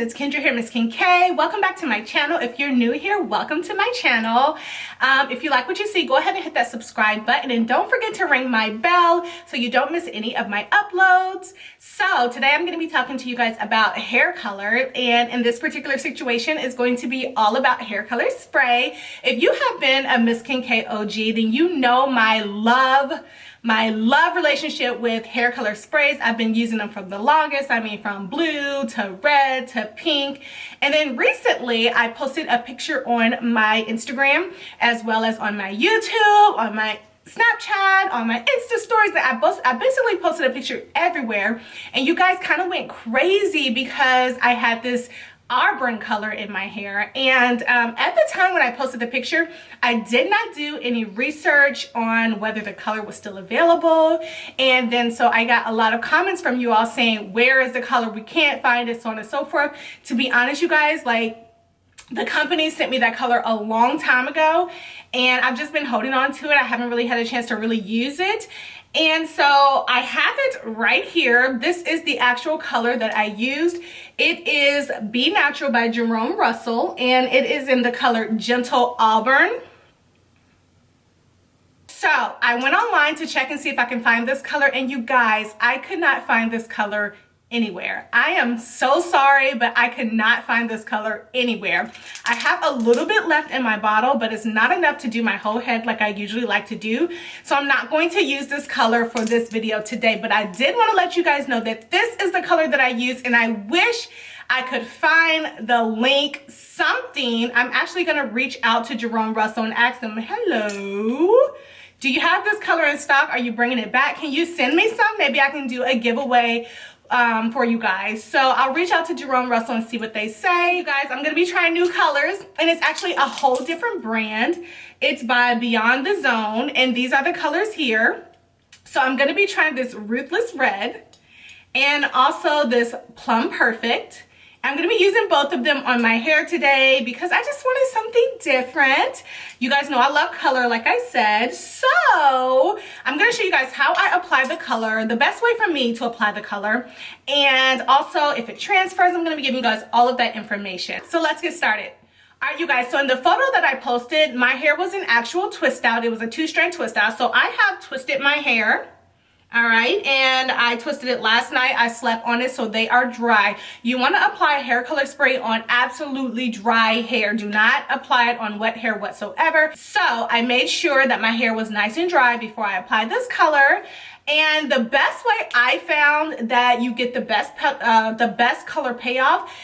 it's Kendra here, MissKenK. Welcome back to my channel. If you're new here, welcome to my channel. If you like what you see, go ahead and hit that subscribe button and don't forget to ring my bell so you don't miss any of my uploads. So today I'm going to be talking to you guys about hair color, and in this particular situation is going to be all about hair color spray. If you have been a MissKenK OG, then you know my love relationship with hair color sprays. I've been using them from the longest. I mean, from blue to red to pink. And then recently I posted a picture on my Instagram as well as on my YouTube, on my Snapchat, on my Insta stories. That I basically posted a picture everywhere, and you guys kind of went crazy because I had this auburn color in my hair. And at the time when I posted the picture, I did not do any research on whether the color was still available. And then so I got a lot of comments from you all saying, where is the color? We can't find it, so on and so forth. To be honest, you guys, like, the company sent me that color a long time ago, and I've just been holding on to it. I haven't really had a chance to really use it. And so I have it right here. This is the actual color that I used. It is Be Natural by Jerome Russell, and it is in the color Gentle Auburn. So I went online to check and see if I can find this color, and you guys, I could not find this color anywhere. I am so sorry, but I could not find this color anywhere. I have a little bit left in my bottle, but it's not enough to do my whole head like I usually like to do. So I'm not going to use this color for this video today, but I did want to let you guys know that this is the color that I use, and I wish I could find the link, something. I'm actually going to reach out to Jerome Russell and ask them, hello, do you have this color in stock? Are you bringing it back? Can you send me some? Maybe I can do a giveaway for you guys. So I'll reach out to Jerome Russell and see what they say. You guys, I'm going to be trying new colors, and it's actually a whole different brand. It's by Beyond the Zone, and these are the colors here. So I'm going to be trying this Ruthless Red and also this Plum Perfect. I'm going to be using both of them on my hair today because I just wanted something different. You guys know I love color, like I said. So I'm going to show you guys how I apply the color, the best way for me to apply the color, and also if it transfers. I'm going to be giving you guys all of that information. So let's get started. All right, you guys, so in the photo that I posted, my hair was an actual twist out. It was a 2-strand twist out. So I have twisted my hair. All right, and I twisted it last night. I slept on it, so they are dry. You want to apply hair color spray on absolutely dry hair. Do not apply it on wet hair whatsoever. So I made sure that my hair was nice and dry before I applied this color. And the best way I found that you get the best color payoff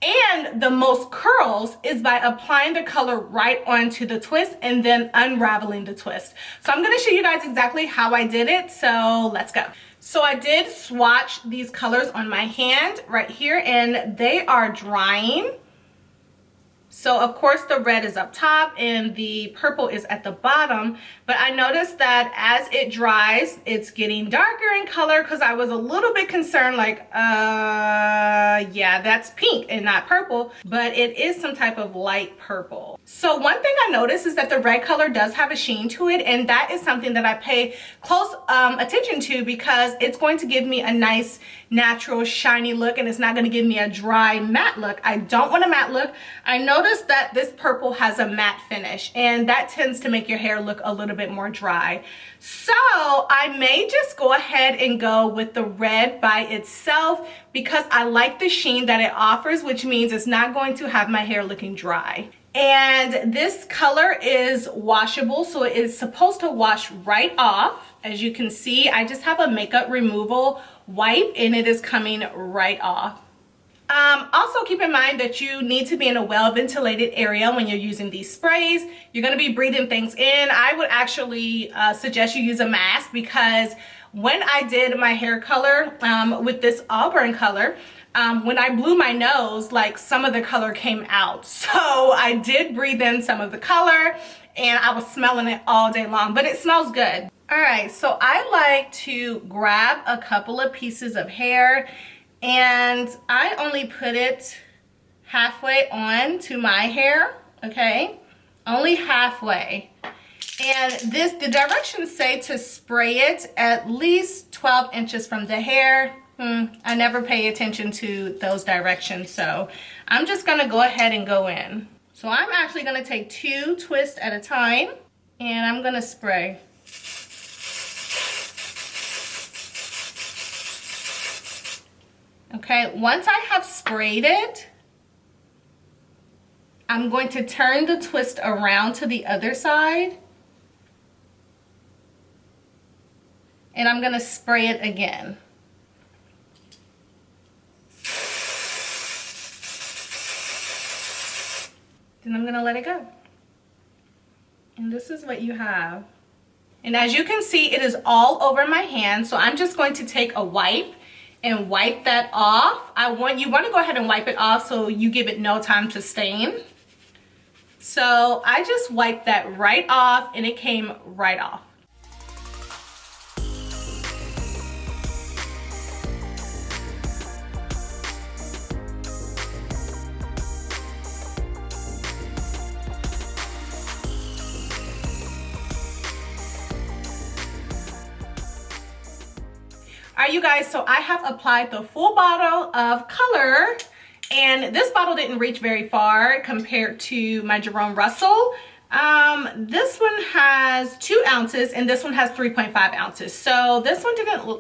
and the most curls is by applying the color right onto the twist and then unraveling the twist. So I'm going to show you guys exactly how I did it. So let's go. So I did swatch these colors on my hand right here, and they are drying. So of course the red is up top and the purple is at the bottom, but I noticed that as it dries, it's getting darker in color because I was a little bit concerned, like, yeah, that's pink and not purple, but it is some type of light purple. So one thing I noticed is that the red color does have a sheen to it, and that is something that I pay close attention to because it's going to give me a nice, natural, shiny look, and it's not going to give me a dry, matte look. I don't want a matte look. I noticed that this purple has a matte finish, and that tends to make your hair look a little bit more dry. So I may just go ahead and go with the red by itself because I like the sheen that it offers, which means it's not going to have my hair looking dry. And this color is washable, so it is supposed to wash right off. As you can see, I just have a makeup removal wipe, and it is coming right off. Also keep in mind that you need to be in a well-ventilated area when you're using these sprays. You're going to be breathing things in. I would actually suggest you use a mask because when I did my hair color with this auburn color, when I blew my nose, like, some of the color came out. So I did breathe in some of the color, and I was smelling it all day long, but it smells good. All right, so I like to grab a couple of pieces of hair, and I only put it halfway on to my hair, okay? Only halfway. And the directions say to spray it at least 12 inches from the hair. I never pay attention to those directions, so I'm just gonna go ahead and go in. So I'm actually gonna take 2 twists at a time, and I'm gonna spray. Okay, once I have sprayed it, I'm going to turn the twist around to the other side, and I'm gonna spray it again. Then I'm gonna let it go. And this is what you have. And as you can see, it is all over my hand, so I'm just going to take a wipe and wipe that off. You want to go ahead and wipe it off so you give it no time to stain. So I just wiped that right off, and it came right off. All right, you guys, so I have applied the full bottle of color, and this bottle didn't reach very far compared to my Jerome Russell. This one has 2 ounces and this one has 3.5 ounces. So this one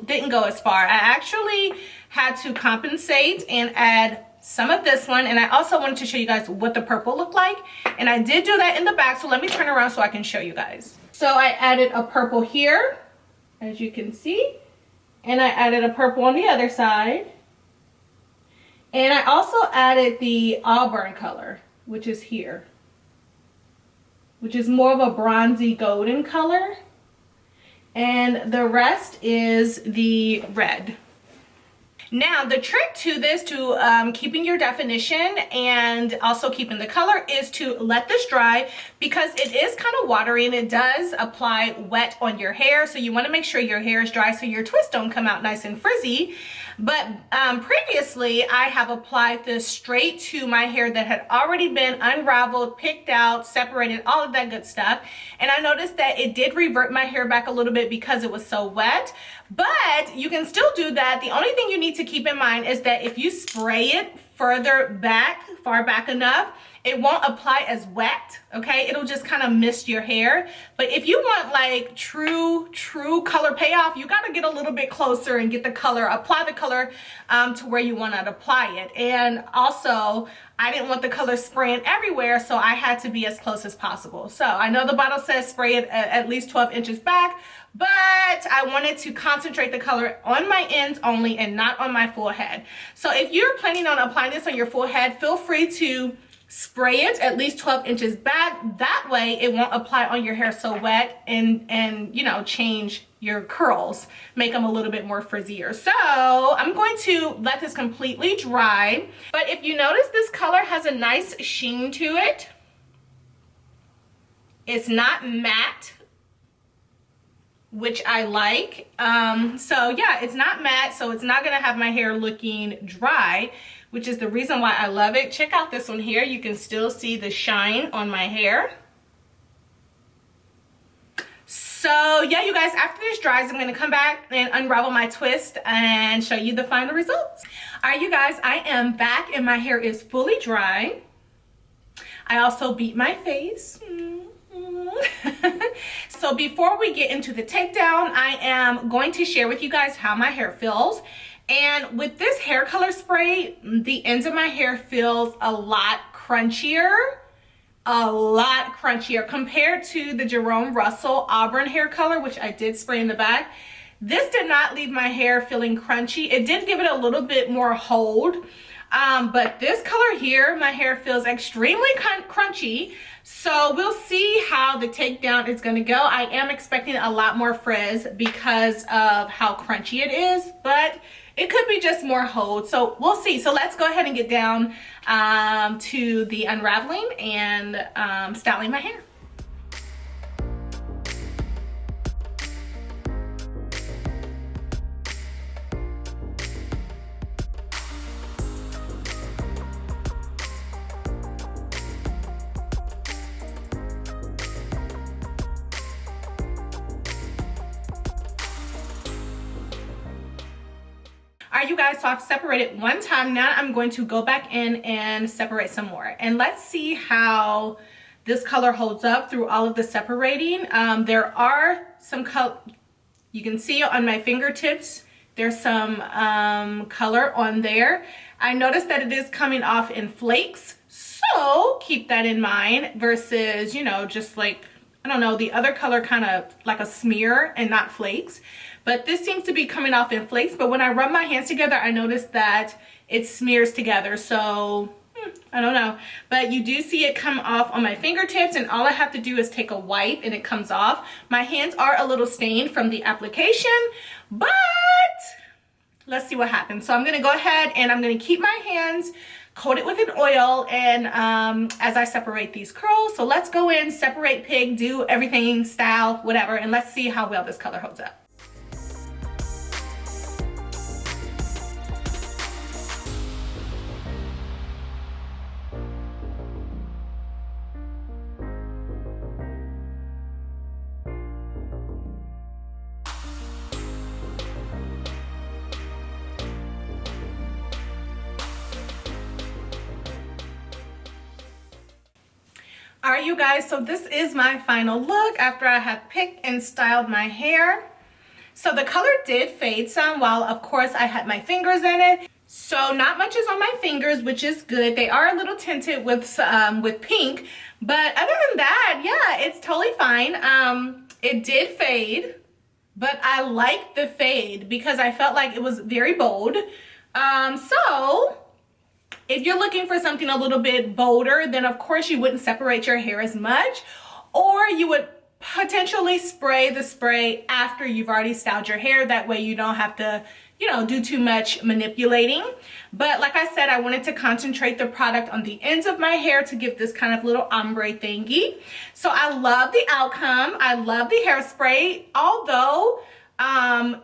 didn't go as far. I actually had to compensate and add some of this one, and I also wanted to show you guys what the purple looked like, and I did do that in the back, so let me turn around so I can show you guys. So I added a purple here, as you can see. And I added a purple on the other side. And I also added the auburn color, which is here, which is more of a bronzy golden color. And the rest is the red. Now, the trick to this, to keeping your definition and also keeping the color, is to let this dry, because it is kind of watery and it does apply wet on your hair. So you want to make sure your hair is dry so your twists don't come out nice and frizzy. But previously, I have applied this straight to my hair that had already been unraveled, picked out, separated, all of that good stuff. And I noticed that it did revert my hair back a little bit because it was so wet. But you can still do that. The only thing you need to keep in mind is that if you spray it further back, far back enough, it won't apply as wet, okay? It'll just kind of mist your hair. But if you want like true color payoff, you gotta get a little bit closer and get the color, apply the color to where you wanna apply it. And also, I didn't want the color spraying everywhere, so I had to be as close as possible. So I know the bottle says spray it at least 12 inches back, but I wanted to concentrate the color on my ends only and not on my full head. So if you're planning on applying this on your full head, feel free to spray it at least 12 inches back. That way it won't apply on your hair so wet and you know, change your curls, make them a little bit more frizzier. So I'm going to let this completely dry. But if you notice, this color has a nice sheen to it. It's not matte, which I like. So yeah, it's not matte, so it's not gonna have my hair looking dry, which is the reason why I love it. Check out this one here. You can still see the shine on my hair. So yeah, you guys, after this dries, I'm gonna come back and unravel my twist and show you the final results. All right, you guys, I am back and my hair is fully dry. I also beat my face. So before we get into the takedown, I am going to share with you guys how my hair feels. And with this hair color spray, the ends of my hair feels a lot crunchier compared to the Jerome Russell Auburn hair color, which I did spray in the back. This did not leave my hair feeling crunchy. It did give it a little bit more hold. But this color here, my hair feels extremely crunchy. So we'll see how the takedown is gonna go. I am expecting a lot more frizz because of how crunchy it is, but it could be just more hold. So we'll see. So let's go ahead and get down to the unraveling and styling my hair. All All right, you guys, so I've separated one time. Now I'm going to go back in and separate some more. And let's see how this color holds up through all of the separating. There are some color, you can see on my fingertips, there's some color on there. I noticed that it is coming off in flakes, so keep that in mind versus, you know, just like, I don't know, the other color kind of like a smear and not flakes. But this seems to be coming off in flakes, but when I rub my hands together, I noticed that it smears together. So I don't know, but you do see it come off on my fingertips, and all I have to do is take a wipe and it comes off. My hands are a little stained from the application, but let's see what happens. So I'm gonna go ahead and I'm gonna keep my hands coated with an oil and as I separate these curls. So let's go in, separate, pig, do everything, style, whatever, and let's see how well this color holds up. All right, you guys, so this is my final look after I have picked and styled my hair. So the color did fade some while, of course, I had my fingers in it. So not much is on my fingers, which is good. They are a little tinted with pink, but other than that, yeah, it's totally fine. It did fade, but I like the fade because I felt like it was very bold. So if you're looking for something a little bit bolder, then of course you wouldn't separate your hair as much, or you would potentially spray the spray after you've already styled your hair. That way you don't have to, you know, do too much manipulating. But like I said, I wanted to concentrate the product on the ends of my hair to give this kind of little ombre thingy. So I love the outcome. I love the hairspray, although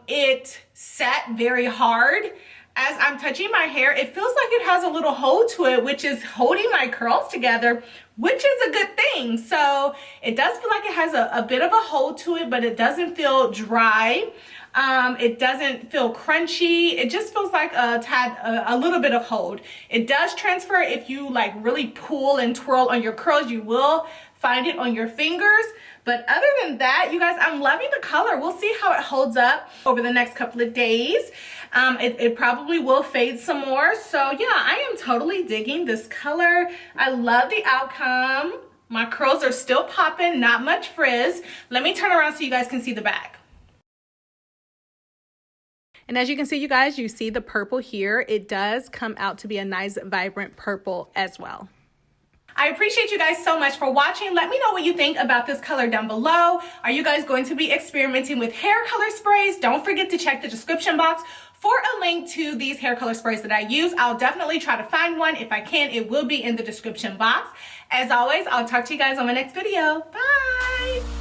it sat very hard. As I'm touching my hair, it feels like it has a little hold to it, which is holding my curls together, which is a good thing. So it does feel like it has a bit of a hold to it, but it doesn't feel dry. It doesn't feel crunchy. It just feels like a little bit of hold. It does transfer if you like really pull and twirl on your curls. You will find it on your fingers. But other than that, you guys, I'm loving the color. We'll see how it holds up over the next couple of days. It probably will fade some more. So yeah, I am totally digging this color. I love the outcome. My curls are still popping, not much frizz. Let me turn around so you guys can see the back. And as you can see, you guys, you see the purple here. It does come out to be a nice, vibrant purple as well. I appreciate you guys so much for watching. Let me know what you think about this color down below. Are you guys going to be experimenting with hair color sprays? Don't forget to check the description box for a link to these hair color sprays that I use. I'll definitely try to find one. If I can, it will be in the description box. As always, I'll talk to you guys on my next video. Bye!